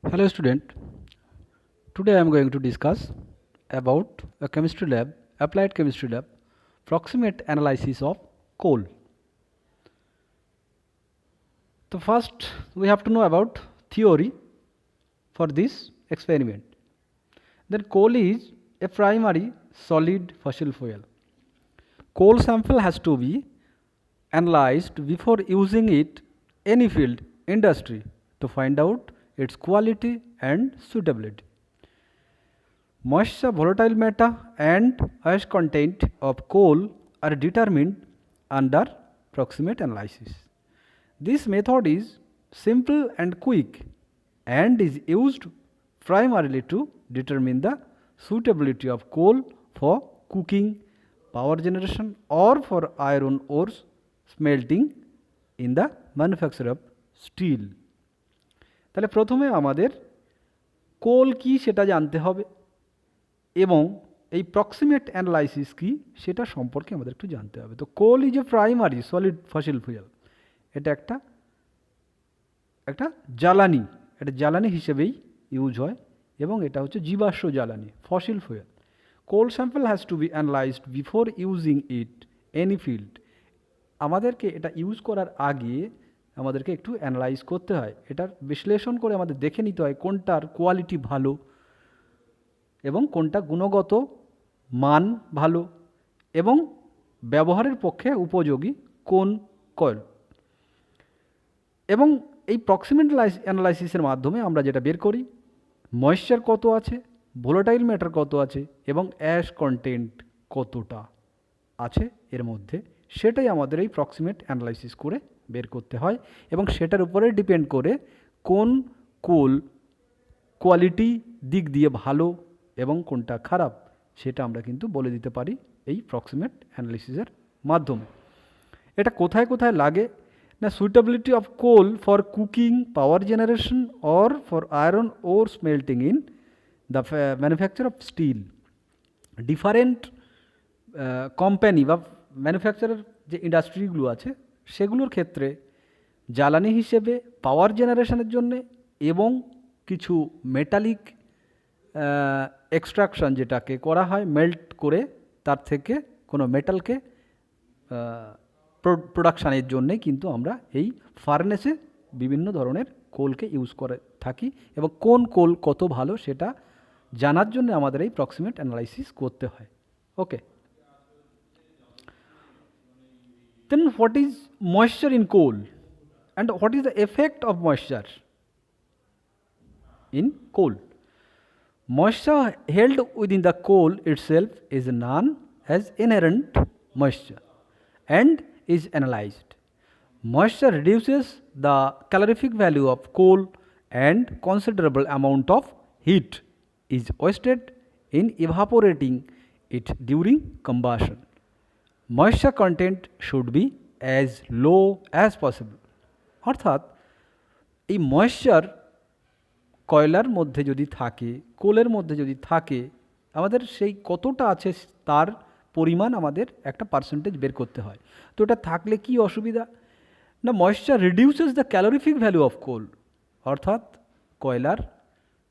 Hello student, today I am going to discuss about a chemistry lab, applied chemistry lab, proximate analysis of coal. So first we have to know about theory for this experiment. Then coal is a primary solid fossil fuel. Coal sample has to be analyzed before using it any field industry to find out its quality and suitability. Moisture, volatile matter and ash content of coal are determined under proximate analysis. This method is simple and quick and is used primarily to determine the suitability of coal for cooking, power generation or for iron ores smelting in the manufacture of steel. তাহলে প্রথমে আমাদের কোল কি সেটা জানতে হবে এবং এই proximate analysis কি সেটা সম্পর্কে আমাদের একটু জানতে হবে। তো coal is a primary solid fossil fuel, এটা একটা জ্বালানি, এটা জ্বালানি হিসেবেই ইউজ হয় এবং এটা হচ্ছে জীবাশ্ম জ্বালানি, fossil fuel. Coal sample has to be analysed before using it any field. আমাদেরকে এটা ইউজ করার আগে আমাদেরকে একটু অ্যানালাইজ করতে হয়, এটার বিশ্লেষণ করে আমাদের দেখে নিতে হয় কোনটার কোয়ালিটি ভালো এবং কোনটা গুণগত মান ভালো এবং ব্যবহারের পক্ষে উপযোগী কোন কয়েল। এবং এই প্রক্সিমেট অ্যানালাইসিসের মাধ্যমে আমরা যেটা বের করি ময়েশ্চার কত আছে, ভোলাটাইল ম্যাটার কত আছে এবং অ্যাশ কন্টেন্ট কতটা আছে এর মধ্যে, সেটাই আমাদের এই প্রক্সিমেট অ্যানালাইসিস করে বের করতে হয় এবং সেটার উপরে ডিপেন্ড করে কোন কোল কোয়ালিটি দিক দিয়ে ভালো এবং কোনটা খারাপ সেটা আমরা কিন্তু বলে দিতে পারি এই প্রক্সিমেট অ্যানালিসিসের মাধ্যমে। এটা কোথায় কোথায় লাগে না, suitability of coal for cooking, power generation or for iron ore smelting in the manufacture of steel. Different company বা ম্যানুফ্যাকচারের যে ইন্ডাস্ট্রিগুলো আছে সেগুলোর ক্ষেত্রে জ্বালানি হিসেবে পাওয়ার জেনারেশনের জন্যে এবং কিছু মেটালিক এক্সট্রাকশন যেটাকে করা হয় মেল্ট করে তার থেকে কোনো মেটালকে প্রোডাকশানের জন্যে কিন্তু আমরা এই ফার্নেসে বিভিন্ন ধরনের কোলকে ইউজ করে থাকি এবং কোন কোল কত ভালো সেটা জানার জন্য আমাদের এই প্রক্সিমেট অ্যানালাইসিস করতে হয়। ওকে, then what is moisture in coal and what is the effect of moisture in coal? Moisture held within the coal itself is known as inherent moisture and is analyzed. Moisture reduces the calorific value of coal and considerable amount of heat is wasted in evaporating it during combustion. Moisture content should be as low as possible. অর্থাৎ এই moisture কয়লার মধ্যে যদি থাকে, কোলের মধ্যে যদি থাকে, আমাদের সেই কতটা আছে তার পরিমাণ আমাদের একটা পার্সেন্টেজ বের করতে হয়। তো এটা থাকলে কি অসুবিধা না, moisture reduces the calorific value of coal, অর্থাৎ কয়লার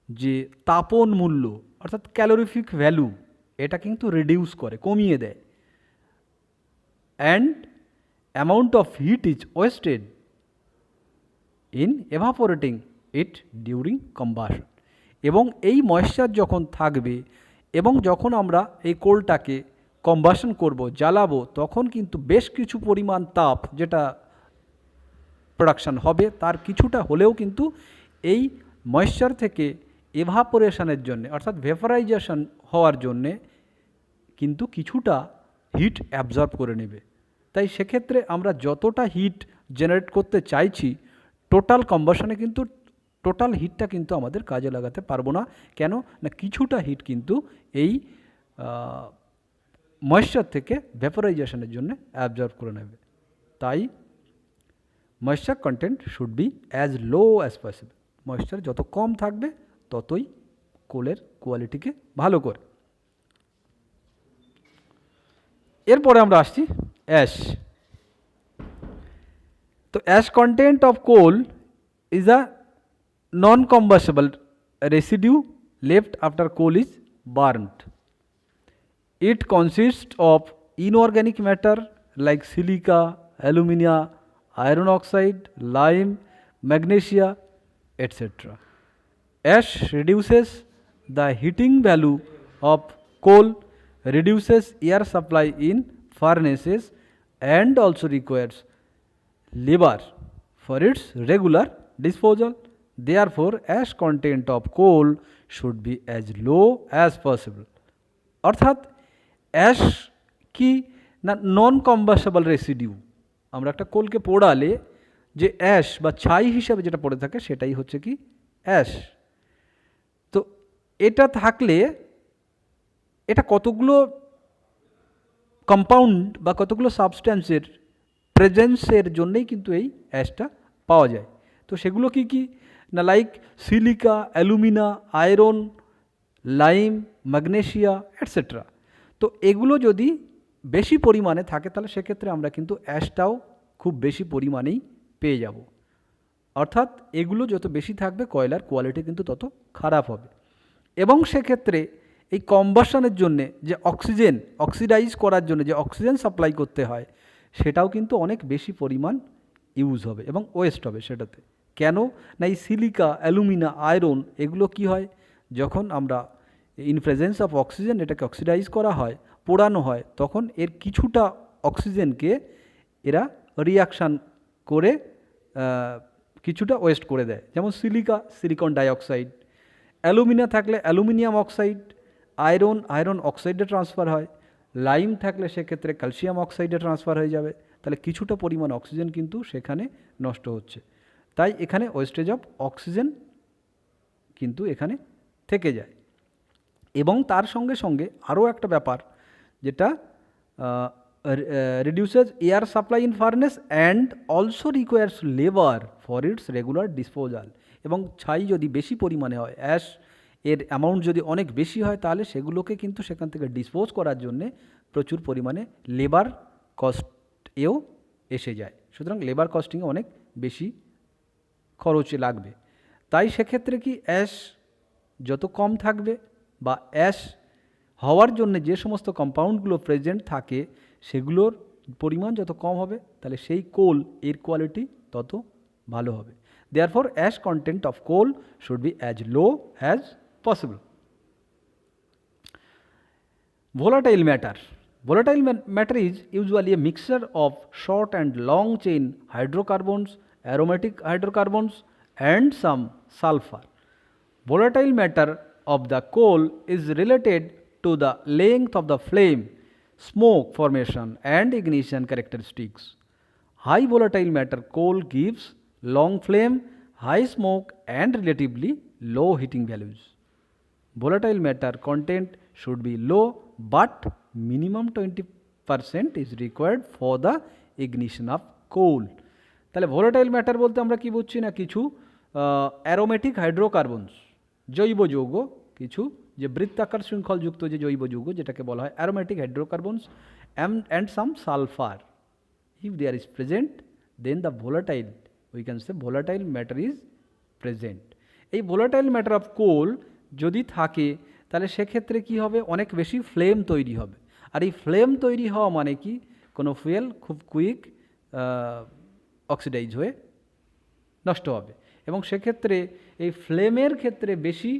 যে তাপন মূল্য অর্থাৎ ক্যালোরিফিক ভ্যালু এটা কিন্তু রিডিউস করে, কমিয়ে দেয়। And amount of heat is wasted in evaporating it during combustion. এবং এই ময়েশ্চার যখন থাকবে এবং যখন আমরা এই কোলটাকে কম্বাশন করব, জ্বালাবো, তখন কিন্তু বেশ কিছু পরিমাণ তাপ যেটা প্রোডাকশান হবে তার কিছুটা হলেও কিন্তু এই ময়েশ্চার থেকে এভাপোরেশনের জন্যে অর্থাৎ ভেপারাইজেশন হওয়ার জন্যে কিন্তু কিছুটা হিট অ্যাবজর্ব করে নেবে। তাই সেক্ষেত্রে আমরা যতটা হিট জেনারেট করতে চাইছি টোটাল কম্বাশনে কিন্তু টোটাল হিটটা কিন্তু আমাদের কাজে লাগাতে পারবো না। কেন না, কিছুটা হিট কিন্তু এই ময়েশ্চার থেকে ভেপারাইজেশনের জন্য অ্যাবজর্ব করে নেবে। তাই moisture content should be as low as possible. Moisture যত কম থাকবে ততই কোলের কোয়ালিটিকে ভালো করে। এরপরে আমরা আসছি অ্যাশ। তো ash content of coal is a non-combustible residue left after coal is burnt. It consists of inorganic matter like silica, alumina, iron oxide, lime, magnesia, etc. Ash reduces the heating value of coal, reduces air supply in furnaces, and also requires labor for its regular disposal. Therefore, ash content of coal should be as low as possible. অর্থাৎ ash কি না নন কম্বাস্টেবল residue. আমরা একটা কোলকে পোড়ালে যে ash বা ছাই হিসাবে যেটা পড়ে থাকে সেটাই হচ্ছে কি অ্যাশ। তো এটা থাকলে এটা কতগুলো কম্পাউন্ড বা কতগুলো সাবস্ট্যান্সের প্রেজেন্সের জন্যেই কিন্তু এই অ্যাশটা পাওয়া যায়। তো সেগুলো কি কি না like silica, alumina, iron, lime, magnesia etcetera. তো এগুলো যদি বেশি পরিমাণে থাকে তাহলে সেক্ষেত্রে আমরা কিন্তু অ্যাশটাও খুব বেশি পরিমাণেই পেয়ে যাব। অর্থাৎ এগুলো যত বেশি থাকবে কয়লার কোয়ালিটি কিন্তু তত খারাপ হবে। এবং সেক্ষেত্রে এই কম্বাশনের জন্যে যে অক্সিজেন অক্সিডাইজ করার জন্য যে অক্সিজেন সাপ্লাই করতে হয় সেটাও কিন্তু অনেক বেশি পরিমাণ ইউজ হবে এবং ওয়েস্ট হবে সেটাতে। কেন না এই সিলিকা, অ্যালুমিনা, আয়রন এগুলো কি হয় যখন আমরা ইন প্রেজেন্স অফ অক্সিজেন এটাকে অক্সিডাইজ করা হয়, পোড়ানো হয়, তখন এর কিছুটা অক্সিজেনকে এরা রিয়াকশান করে কিছুটা ওয়েস্ট করে দেয়। যেমন সিলিকা, সিলিকন ডাইঅক্সাইড, অ্যালুমিনা থাকলে অ্যালুমিনিয়াম অক্সাইড, আয়রন, আয়রন অক্সাইডে ট্রান্সফার হয়, লাইম থাকলে সেক্ষেত্রে ক্যালসিয়াম অক্সাইডে ট্রান্সফার হয়ে যাবে। তাহলে কিছুটা পরিমাণ অক্সিজেন কিন্তু সেখানে নষ্ট হচ্ছে। তাই এখানে ওয়েস্টেজ অফ অক্সিজেন কিন্তু এখানে থেকে যায়। এবং তার সঙ্গে সঙ্গে আরও একটা ব্যাপার যেটা reduces air supply in furnace and also requires labor for its regular disposal। এবং ছাই যদি বেশি পরিমাণে হয়, অ্যাশ এর অ্যামাউন্ট যদি অনেক বেশি হয় তাহলে সেগুলোকে কিন্তু সেখান থেকে ডিসপোজ করার জন্যে প্রচুর পরিমাণে লেবার কস্টেও এসে যায়। সুতরাং লেবার কস্টিংয়ে অনেক বেশি খরচে লাগবে। তাই সেক্ষেত্রে কি অ্যাশ যত কম থাকবে বা অ্যাশ হওয়ার জন্য যে সমস্ত কম্পাউন্ডগুলো প্রেজেন্ট থাকে সেগুলোর পরিমাণ যত কম হবে তাহলে সেই কোল এর কোয়ালিটি তত ভালো হবে। Therefore ash content of coal should be as low as possible. Volatile matter. Volatile matter is usually a mixture of short and long chain hydrocarbons, aromatic hydrocarbons, and some sulfur. Volatile matter of the coal is related to the length of the flame, smoke formation, and ignition characteristics. High volatile matter coal gives long flame, high smoke, and relatively low heating values. Volatile matter content should be low, but minimum 20% is required for the ignition of coal. তাহলে volatile matter বলতে আমরা কি বুঝছি না কিছু aromatic hydrocarbons, জৈব যৌগ, কিছু যে বৃত্তাকার শৃঙ্খলযুক্ত যে জৈব যৌগ যেটাকে বলা হয় aromatic hydrocarbons, and some sulphur. If there is present then the volatile we can say volatile matter is present. এই ভোলাটাইল ম্যাটার অফ কোল যদি থাকে তাহলে সেক্ষেত্রে কি হবে অনেক বেশি ফ্লেম তৈরি হবে। আর এই ফ্লেম তৈরি হওয়া মানে কি কোনো ফুয়েল খুব কুইক অক্সিডাইজ হয়ে নষ্ট হবে এবং সেক্ষেত্রে এই ফ্লেমের ক্ষেত্রে বেশি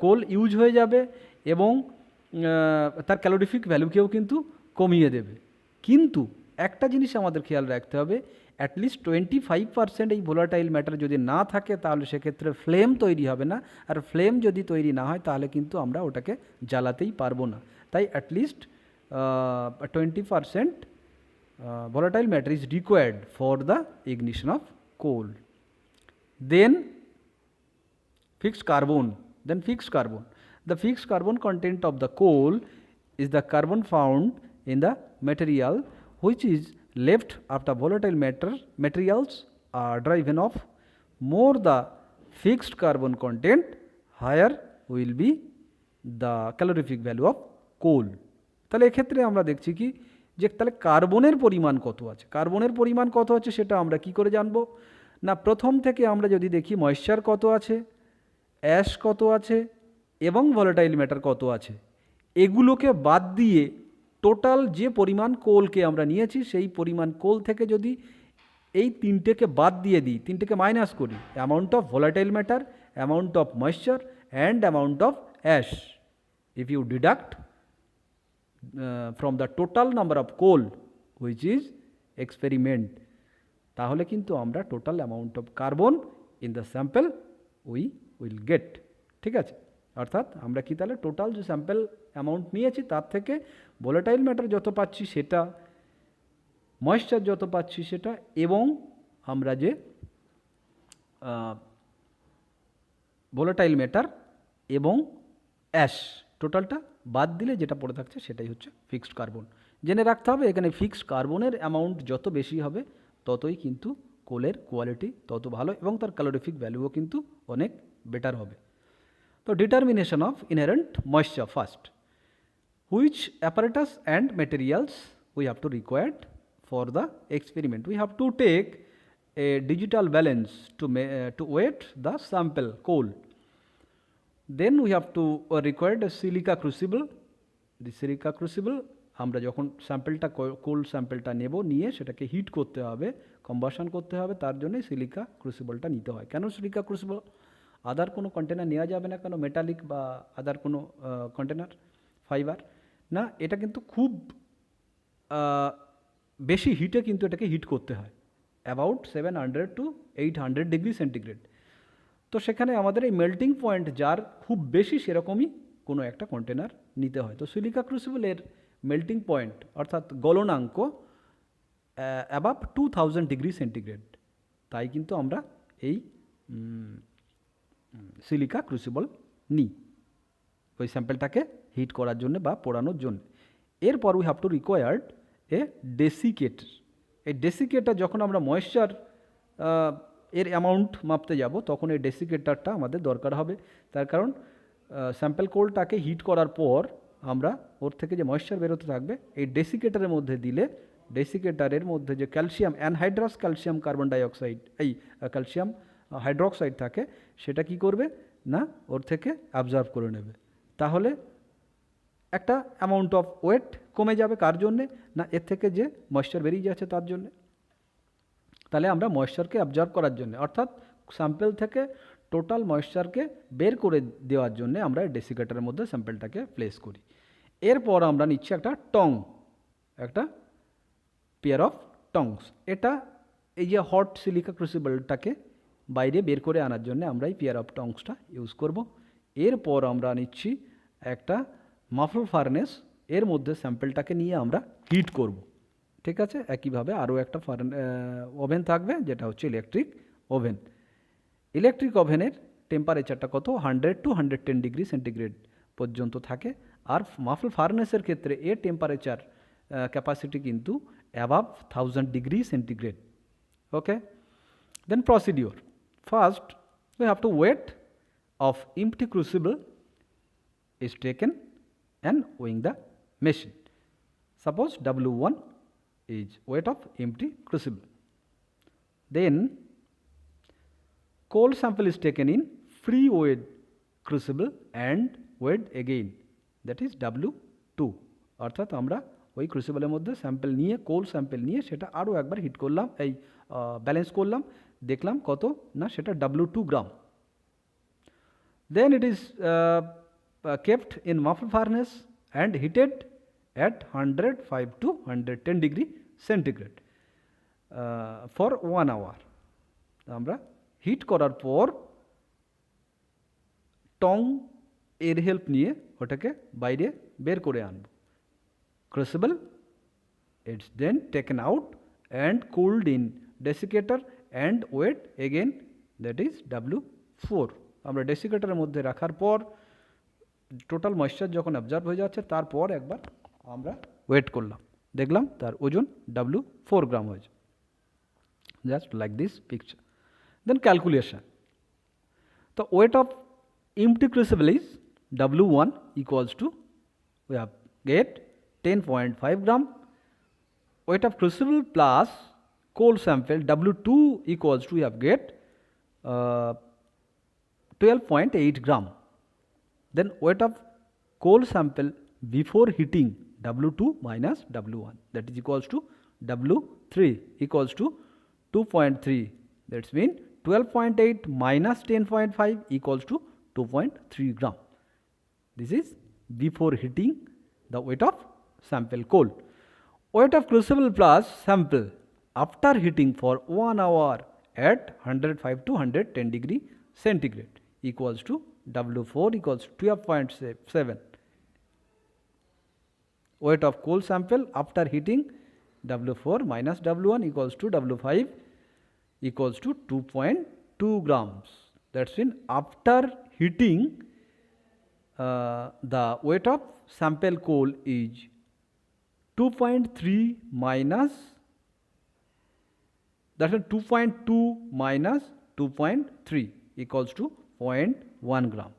কোল ইউজ হয়ে যাবে এবং তার ক্যালোরিফিক ভ্যালুকেও কিন্তু কমিয়ে দেবে। কিন্তু একটা জিনিস আমাদের খেয়াল রাখতে হবে, অ্যাটলিস্ট 25% এই ভোলাটাইল ম্যাটার যদি না থাকে তাহলে সেক্ষেত্রে ফ্লেম তৈরি হবে না, আর ফ্লেম যদি তৈরি না হয় তাহলে কিন্তু আমরা ওটাকে জ্বালাতেই পারবো না। তাই at least 20% volatile matter is required for the ignition of coal. Then fixed carbon. The fixed carbon content of the coal is the carbon found in the material which is left after volatile materials are driven off. More the fixed carbon content, higher will be the calorific value of coal. তাহলে এক্ষেত্রে আমরা দেখছি কি যে তাহলে কার্বনের পরিমাণ কত আছে, কার্বনের পরিমাণ কত আছে সেটা আমরা কি করে জানবো না, প্রথম থেকে আমরা যদি দেখি ময়েশ্চার কত আছে, অ্যাশ কত আছে এবং ভোলাটাইল ম্যাটার কত আছে, এগুলোকে বাদ দিয়ে টোটাল যে পরিমাণ কোলকে আমরা নিয়েছি সেই পরিমাণ কোল থেকে যদি এই তিনটেকে বাদ দিয়ে দিই, তিনটেকে মাইনাস করি, amount of volatile matter, amount of moisture and amount of ash, if you deduct from the total number of coal which is experiment, তাহলে কিন্তু আমরা total amount of carbon in the sample we will get. ঠিক আছে, অর্থাৎ আমরা কি তাহলে total যে স্যাম্পল অ্যামাউন্ট নিয়েছি তার থেকে ভোলাটাইল ম্যাটার যত পাচ্ছি সেটা, ময়েশ্চার যত পাচ্ছি সেটা, এবং আমরা যে ভোলাটাইল ম্যাটার এবং অ্যাশ টোটালটা বাদ দিলে যেটা পড়ে থাকছে সেটাই হচ্ছে ফিক্সড কার্বন। জেনে রাখতে হবে এখানে ফিক্সড কার্বনের অ্যামাউন্ট যত বেশি হবে ততই কিন্তু কোলের কোয়ালিটি তত ভালো এবং তার ক্যালোরিফিক ভ্যালুও কিন্তু অনেক বেটার হবে। তো determination of inherent moisture first, which apparatus and materials we have to required for the experiment. We have to take a digital balance to weight the sample coal. Then we have to require a silica crucible. The silica crucible আমরা যখন স্যাম্পলটা কোল স্যাম্পলটা নেব, নিয়ে সেটাকে hit করতে হবে, combustion করতে হবে, তার জন্যই সিলিকা ক্রুসিবলটা নিতে হয়। কেন সিলিকা ক্রুসিবল? আদার কোনো কন্টেনার নেওয়া যাবে না কেন, মেটালিক বা আদার কোনো কন্টেনার ফাইবার না, এটা কিন্তু খুব বেশি হিটে কিন্তু এটাকে হিট করতে হয়, অ্যাবাউট 700 to 800 ডিগ্রি সেন্টিগ্রেড। তো সেখানে আমাদের এই মেল্টিং পয়েন্ট যার খুব বেশি সেরকমই কোনো একটা কন্টেনার নিতে হয়। তো সিলিকা ক্রুসিবলের মেল্টিং পয়েন্ট অর্থাৎ গলনাঙ্ক অ্যাবাভ 2000 ডিগ্রি সেন্টিগ্রেড, তাই কিন্তু আমরা এই সিলিকা ক্রুসিবল নিই ওই স্যাম্পলটাকে হিট করার জন্য বা পোড়ানোর জন্য। এরপর উই হ্যাভ টু রিকোয়ার্ড এ ডেসিকেটর। এই ডেসিকেটার যখন আমরা ময়েশ্চার এর অ্যামাউন্ট মাপতে যাব তখন এই ডেসিকেটারটা আমাদের দরকার হবে, তার কারণ স্যাম্পল কোলটাকে হিট করার পর আমরা ওর থেকে যে ময়েশ্চার বেরোতে থাকবে এই ডেসিকেটারের মধ্যে দিলে ডেসিকেটারের মধ্যে যে calcium anhydrous calcium carbon dioxide, এই ক্যালসিয়াম হাইড্রোক্সাইড থাকে, সেটা কি করবে না ওর থেকে অ্যাবজর্ব করে নেবে, তাহলে একটা অ্যামাউন্ট অফ ওয়েট কমে যাবে। কার জন্যে না এর থেকে যে ময়েশ্চার বেরিয়ে যাচ্ছে তার জন্যে, তাহলে আমরা ময়েশ্চারকে অ্যাবজর্ব করার জন্য অর্থাৎ স্যাম্পল থেকে টোটাল ময়েশ্চারকে বের করে দেওয়ার জন্য আমরা ডেসিকেটারের মধ্যে স্যাম্পলটাকে প্লেস করি। এরপর আমরা নিচ্ছি একটা টং, একটা পেয়ার অফ টংস। এটা এই যে হট সিলিকা ক্রুসিবলটাকে বাইরে বের করে আনার জন্য আমরা এই পেয়ার অফ টংসটা ইউজ করব। এরপর আমরা নিচ্ছি একটা মাফল ফার্নেস, এর মধ্যে স্যাম্পলটাকে নিয়ে আমরা হিট করব। ঠিক আছে, একইভাবে আরও একটা ওভেন থাকবে যেটা হচ্ছে ইলেকট্রিক ওভেন। ইলেকট্রিক ওভেনের টেম্পারেচারটা কত 100 to 110 ডিগ্রি সেন্টিগ্রেড পর্যন্ত থাকে, আর মাফল ফার্নেসের ক্ষেত্রে এর টেম্পারেচার ক্যাপাসিটি কিন্তু above 1000 degree centigrade. Okay, then procedure first we have to weight of empty crucible is taken and weighing the machine. Suppose W1 is weight of empty crucible. Then coal sample is taken in free weighed crucible and weighed again, that is W2. অর্থাৎ আমরা ওই ক্রুসিবলের মধ্যে sample নিয়ে কোল sample নিয়ে সেটা আরও একবার hit করলাম, এই ব্যালেন্স করলাম, দেখলাম কত না সেটা W2 gram. Then it is kept in muffle furnace and heated at 105 to 110 degree centigrade for 1 hour. আমরা হিট করার পর টং এর হেল্প নিয়ে ওটাকে বাইরে বের করে আনব। Crucible, it's then taken out and cooled in desiccator and weighed again, that is W4. আমরা ডেসিকেটারের মধ্যে রাখার পর টোটাল ময়েশ্চার যখন অ্যাবজর্ব হয়ে যাচ্ছে তারপর একবার আমরা ওয়েট করলাম, দেখলাম তার ওজন W4 গ্রাম হয়েছে, just like this picture. Then calculation, তো weight of empty crucible is W1 equals to, we have get 10.5 gram, weight of crucible plus coal sample W2 equals to, we have get 12.8 gram. Then weight of coal sample before heating W2 minus W1, that is equals to W3 equals to 2.3. That's mean 12.8 minus 10.5 equals to 2.3 gram. This is before heating the weight of sample coal. Weight of crucible plus sample after heating for 1 hour at 105 to 110 degree centigrade equals to W4 equals 12.7. Weight of coal sample after heating W4 minus W1 equals to W5 equals to 2.2 grams. That's mean after heating the weight of sample coal is 2.3 minus, that is 2.2 minus 2.3 equals to 0.1 gram.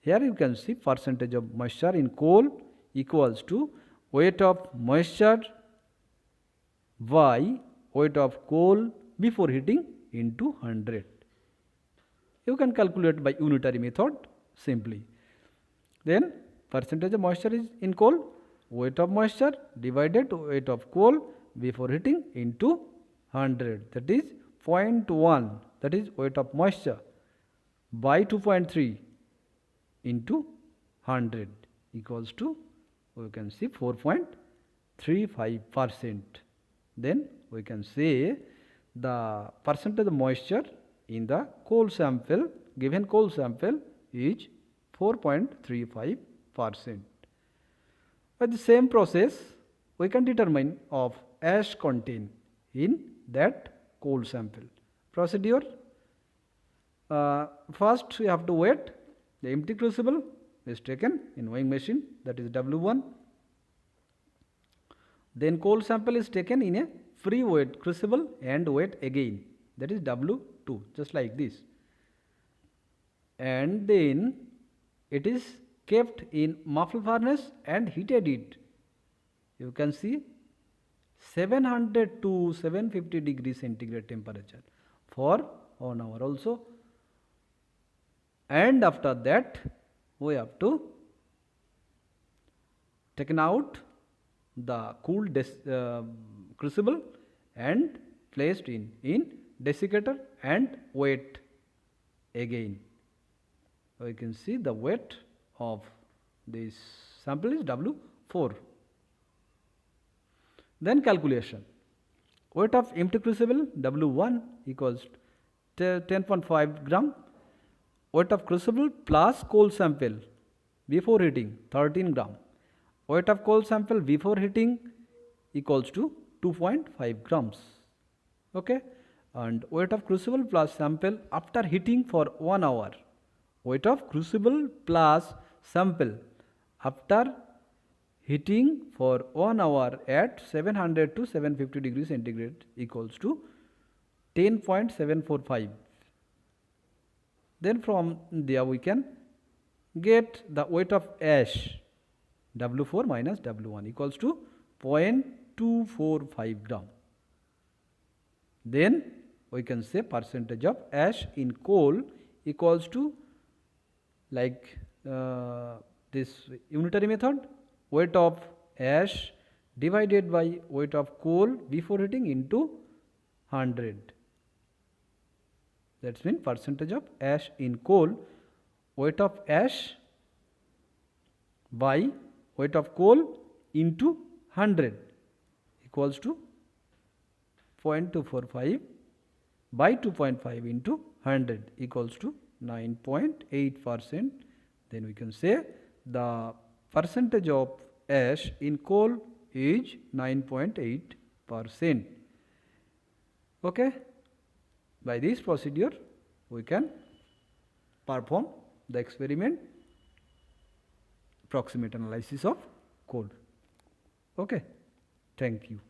Here you can see percentage of moisture in coal equals to weight of moisture by weight of coal before heating into 100. You can calculate by unitary method simply. Then percentage of moisture is in coal, weight of moisture divided weight of coal before heating into 100, that is 0.1, that is weight of moisture by 2.3 into 100 equals to, we can see 4.35%. Then we can say the percentage of moisture in the coal sample, given coal sample is 4.35%. By the same process, we can determine of ash content in that coal sample. Procedure: first we have to weight. The empty crucible is taken in weighing machine, that is W1. Then coal sample is taken in a free weight crucible and weighed again, that is W2, just like this. And then it is kept in muffle furnace and heated it. You can see 700 to 750 degree centigrade temperature for 1 hour also. And after that we have to taken out the cool crucible and placed in desiccator and weight again. We can see the weight of this sample is W4. Then calculation: weight of empty crucible W1 equals 10.5 gram, weight of crucible plus coal sample before heating 13 gram, weight of coal sample before heating equals to 2.5 grams. Okay, and weight of crucible plus sample after heating for 1 hour, weight of crucible plus sample after heating for 1 hour at 700 to 750 degrees centigrade equals to 10.745. Then from there we can get the weight of ash W4 minus W1 equals to 0.245 gram. Then we can say percentage of ash in coal equals to, like this unitary method, weight of ash divided by weight of coal before heating into 100. That means percentage of ash in coal, weight of ash by weight of coal into 100 equals to 0.245 by 2.5 into 100 equals to 9.8%. Then we can say the percentage of ash in coal is 9.8%. Okay. By this procedure we can perform the experiment proximate analysis of coal. Okay. Thank you.